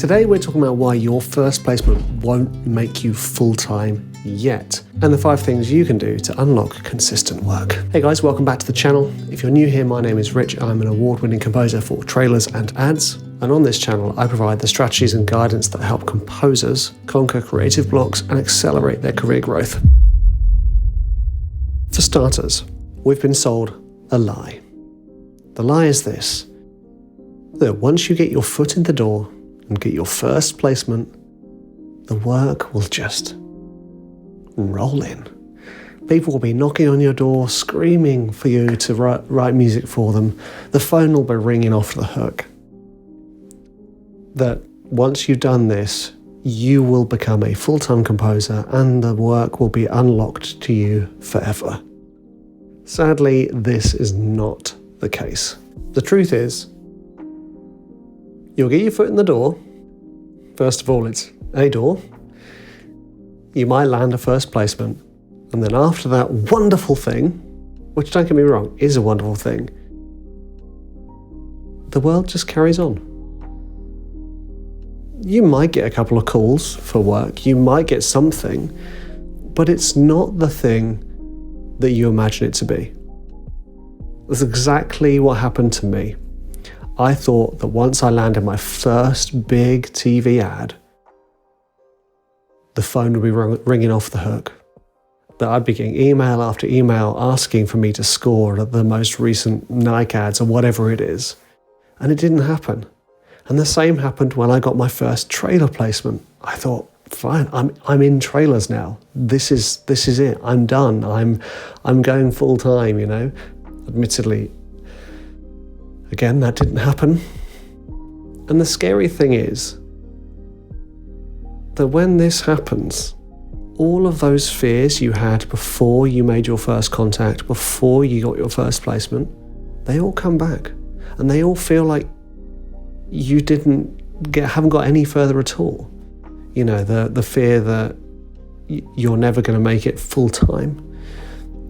Today we're talking about why your first placement won't make you full-time yet, and the 5 things you can do to unlock consistent work. Hey guys, welcome back to the channel. If you're new here, my name is Rich. I'm an award-winning composer for trailers and ads, and on this channel I provide the strategies and guidance that help composers conquer creative blocks and accelerate their career growth. For starters, we've been sold a lie. The lie is this: that once you get your foot in the door and get your first placement, the work will just roll in. People will be knocking on your door, screaming for you to write music for them. The phone will be ringing off the hook. That once you've done this, you will become a full-time composer and the work will be unlocked to you forever. Sadly, this is not the case. The truth is, you'll get your foot in the door. First of all, it's a door. You might land a first placement. And then after that wonderful thing, which don't get me wrong, is a wonderful thing, the world just carries on. You might get a couple of calls for work. You might get something, but it's not the thing that you imagine it to be. That's exactly what happened to me. I thought that once I landed my first big TV ad, the phone would be ringing off the hook. That I'd be getting email after email asking for me to score the most recent Nike ads or whatever it is. And it didn't happen. And the same happened when I got my first trailer placement. I thought, fine, I'm in trailers now. This is it. I'm done. I'm going full time, you know. Admittedly, again, that didn't happen. And the scary thing is that when this happens, all of those fears you had before you made your first contact, before you got your first placement, they all come back. And they all feel like you haven't got any further at all. You know, the fear that you're never going to make it full time.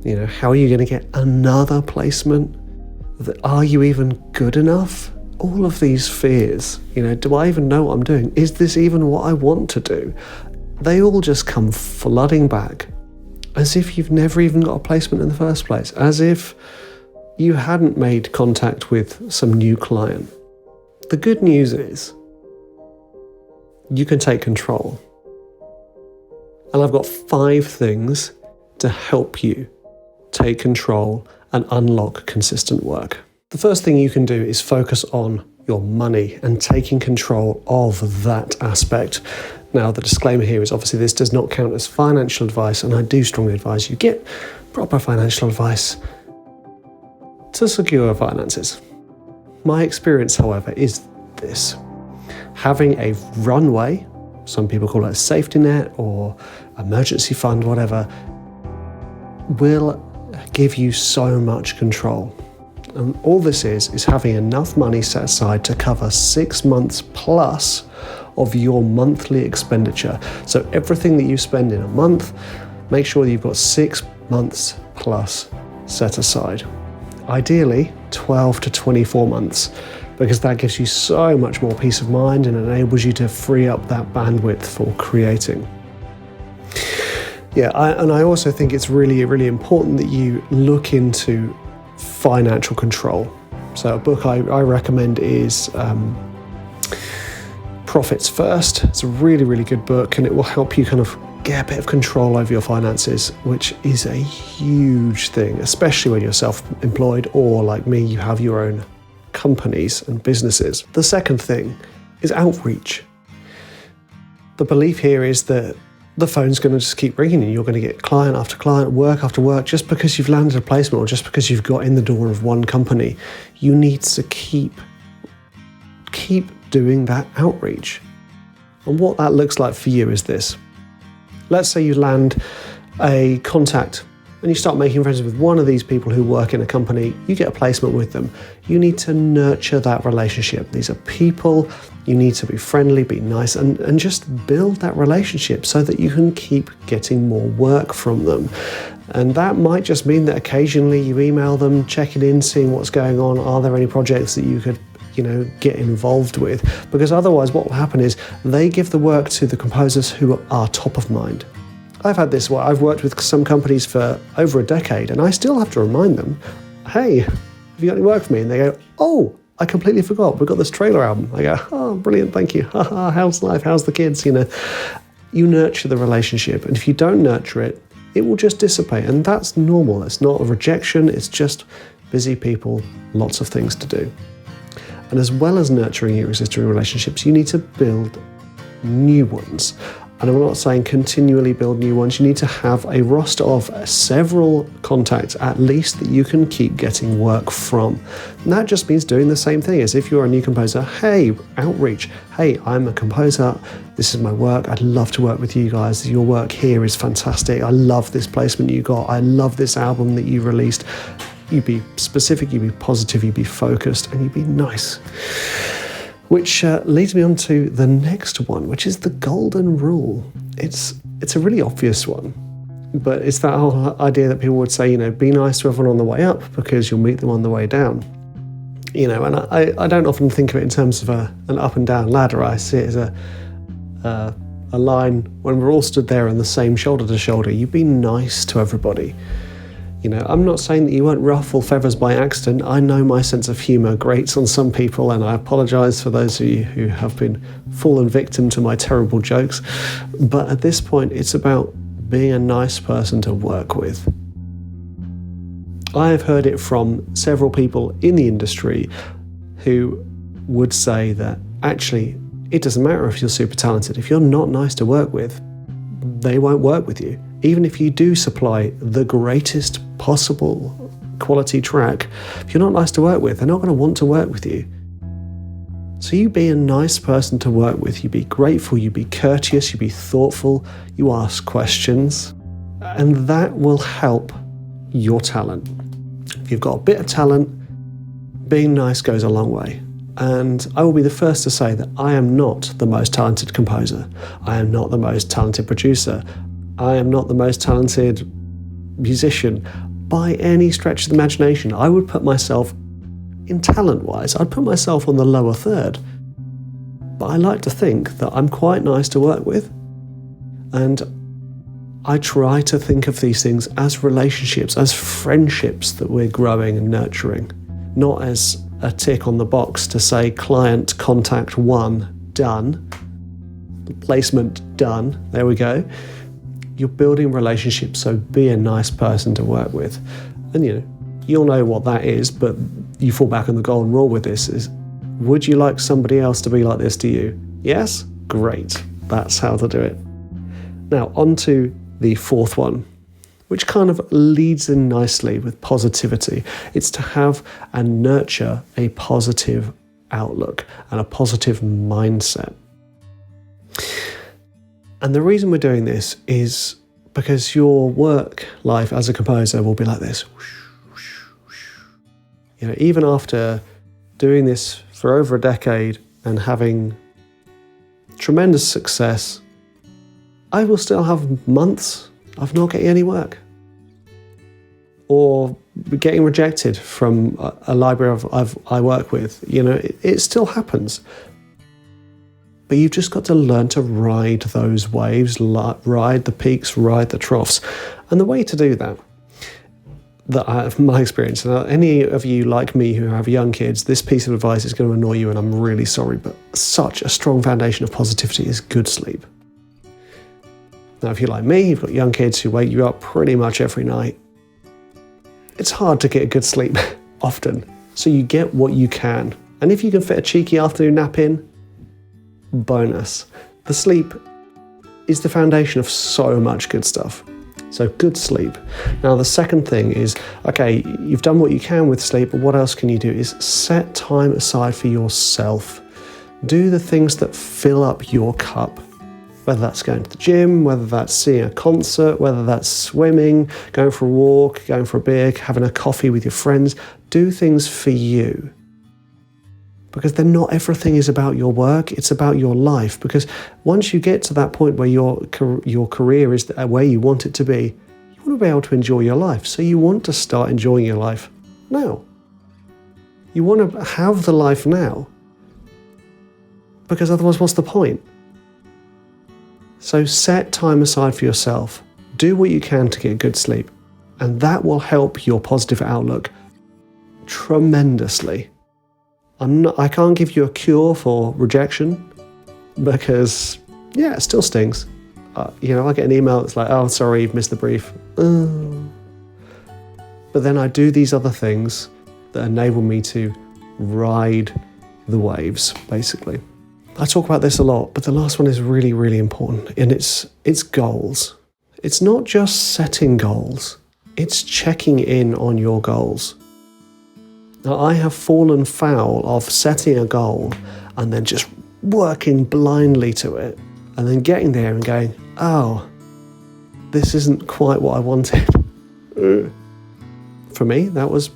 You know, how are you going to get another placement? Are you even good enough? All of these fears, you know, do I even know what I'm doing? Is this even what I want to do? They all just come flooding back as if you've never even got a placement in the first place, as if you hadn't made contact with some new client. The good news is you can take control. And I've got 5 things to help you take control and unlock consistent work. The first thing you can do is focus on your money and taking control of that aspect. Now, the disclaimer here is obviously this does not count as financial advice, and I do strongly advise you get proper financial advice to secure finances. My experience, however, is this: having a runway, some people call it a safety net or emergency fund, whatever, will give you so much control. And all this is having enough money set aside to cover 6 months plus of your monthly expenditure. So everything that you spend in a month, make sure that you've got 6 months plus set aside. Ideally, 12 to 24 months, because that gives you so much more peace of mind and enables you to free up that bandwidth for creating. Yeah, I also think it's really, really important that you look into financial control. So a book I recommend is Profits First. It's a really, really good book, and it will help you kind of get a bit of control over your finances, which is a huge thing, especially when you're self-employed or, like me, you have your own companies and businesses. The second thing is outreach. The belief here is that the phone's going to just keep ringing and you're going to get client after client, work after work, just because you've landed a placement or just because you've got in the door of one company. You need to keep doing that outreach. And what that looks like for you is this. Let's say you land a contact and you start making friends with one of these people who work in a company, you get a placement with them. You need to nurture that relationship. These are people, you need to be friendly, be nice, and just build that relationship so that you can keep getting more work from them. And that might just mean that occasionally you email them, checking in, seeing what's going on. Are there any projects that you could get involved with, because otherwise what will happen is they give the work to the composers who are top of mind. I've had this where I've worked with some companies for over a decade and I still have to remind them, hey, have you got any work for me? And they go, oh, I completely forgot, we've got this trailer album. I go, oh, brilliant, thank you. How's life? How's the kids? You nurture the relationship, and if you don't nurture it, it will just dissipate, and that's normal. It's not a rejection, it's just busy people, lots of things to do. And as well as nurturing your existing relationships, you need to build new ones. And I'm not saying continually build new ones. You need to have a roster of several contacts at least that you can keep getting work from. And that just means doing the same thing as if you're a new composer. Hey, outreach. Hey, I'm a composer. This is my work. I'd love to work with you guys. Your work here is fantastic. I love this placement you got. I love this album that you released. You be specific, you be positive, you be focused, and you be nice. Which leads me on to the next one, which is the golden rule. It's a really obvious one, but it's that whole idea that people would say, be nice to everyone on the way up because you'll meet them on the way down. And I don't often think of it in terms of an up and down ladder. I see it as a line when we're all stood there in the same shoulder to shoulder. You be nice to everybody. I'm not saying that you won't ruffle feathers by accident. I know my sense of humour grates on some people, and I apologise for those of you who have been fallen victim to my terrible jokes. But at this point, it's about being a nice person to work with. I've heard it from several people in the industry who would say that actually, it doesn't matter if you're super talented. If you're not nice to work with, they won't work with you. Even if you do supply the greatest possible quality track, if you're not nice to work with, they're not going to want to work with you. So you be a nice person to work with. You be grateful, you be courteous, you be thoughtful, you ask questions, and that will help your talent. If you've got a bit of talent, being nice goes a long way. And I will be the first to say that I am not the most talented composer. I am not the most talented producer. I am not the most talented musician by any stretch of the imagination. I would put myself, in talent-wise, I'd put myself on the lower third. But I like to think that I'm quite nice to work with. And I try to think of these things as relationships, as friendships that we're growing and nurturing, not as a tick on the box to say client contact 1 done, placement done, there we go. You're building relationships, so be a nice person to work with. And you'll know what that is, but you fall back on the golden rule with this is, would you like somebody else to be like this to you? Yes? Great. That's how to do it. Now, on to the fourth one, which kind of leads in nicely with positivity. It's to have and nurture a positive outlook and a positive mindset. And the reason we're doing this is because your work life as a composer will be like this. Even after doing this for over a decade and having tremendous success, I will still have months of not getting any work or getting rejected from a library I work with. It still happens. But you've just got to learn to ride those waves, ride the peaks, ride the troughs. And the way to do that I have my experience, and any of you like me who have young kids, this piece of advice is going to annoy you, and I'm really sorry, but such a strong foundation of positivity is good sleep. Now, if you're like me, you've got young kids who wake you up pretty much every night. It's hard to get good sleep often, so you get what you can. And if you can fit a cheeky afternoon nap in, bonus. The sleep is the foundation of so much good stuff. So good sleep. Now the second thing is, okay, you've done what you can with sleep, but what else can you do is set time aside for yourself. Do the things that fill up your cup, whether that's going to the gym, whether that's seeing a concert, whether that's swimming, going for a walk, going for a beer, having a coffee with your friends. Do things for you. Because then not everything is about your work, it's about your life. Because once you get to that point where your career is where you want it to be, you want to be able to enjoy your life. So you want to start enjoying your life now. You want to have the life now. Because otherwise, what's the point? So set time aside for yourself. Do what you can to get good sleep. And that will help your positive outlook tremendously. I can't give you a cure for rejection because, yeah, it still stings. I get an email that's like, oh, sorry, you've missed the brief. But then I do these other things that enable me to ride the waves, basically. I talk about this a lot, but the last one is really, really important, and it's goals. It's not just setting goals, it's checking in on your goals. Now, I have fallen foul of setting a goal and then just working blindly to it, and then getting there and going, oh, this isn't quite what I wanted. For me, that was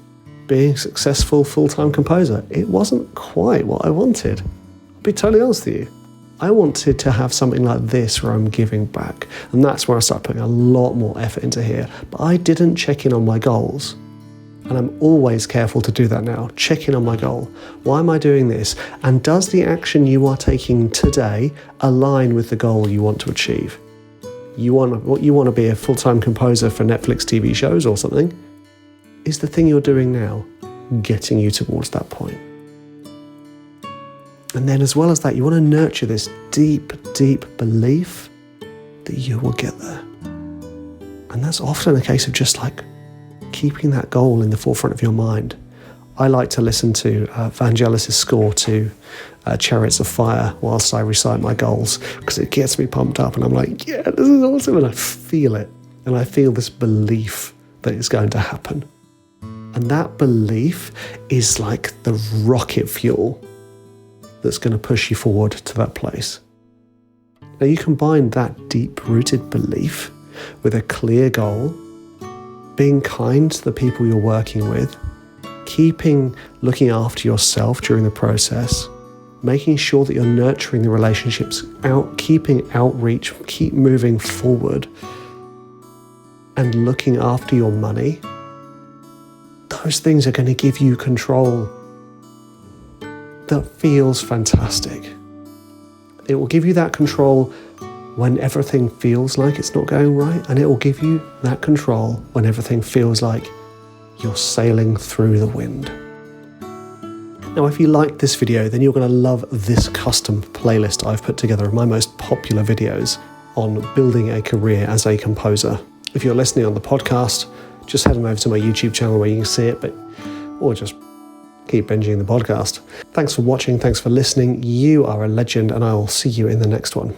being a successful full-time composer. It wasn't quite what I wanted. I'll be totally honest with you. I wanted to have something like this where I'm giving back. And that's where I started putting a lot more effort into here. But I didn't check in on my goals. And I'm always careful to do that now. Check in on my goal. Why am I doing this? And does the action you are taking today align with the goal you want to achieve? You want to be a full-time composer for Netflix TV shows or something? Is the thing you're doing now getting you towards that point? And then as well as that, you want to nurture this deep, deep belief that you will get there. And that's often a case of just like keeping that goal in the forefront of your mind. I like to listen to Vangelis' score to Chariots of Fire whilst I recite my goals, because it gets me pumped up and I'm like, yeah, this is awesome. And I feel it. And I feel this belief that it's going to happen. And that belief is like the rocket fuel that's going to push you forward to that place. Now you combine that deep-rooted belief with a clear goal, being kind to the people you're working with, looking after yourself during the process, making sure that you're nurturing the relationships, keeping outreach, keep moving forward, and looking after your money. Those things are going to give you control that feels fantastic. It will give you that control when everything feels like it's not going right, and it will give you that control when everything feels like you're sailing through the wind. Now, if you liked this video, then you're going to love this custom playlist I've put together of my most popular videos on building a career as a composer. If you're listening on the podcast, just head on over to my YouTube channel where you can see it, or just keep binging the podcast. Thanks for watching, thanks for listening. You are a legend, and I will see you in the next one.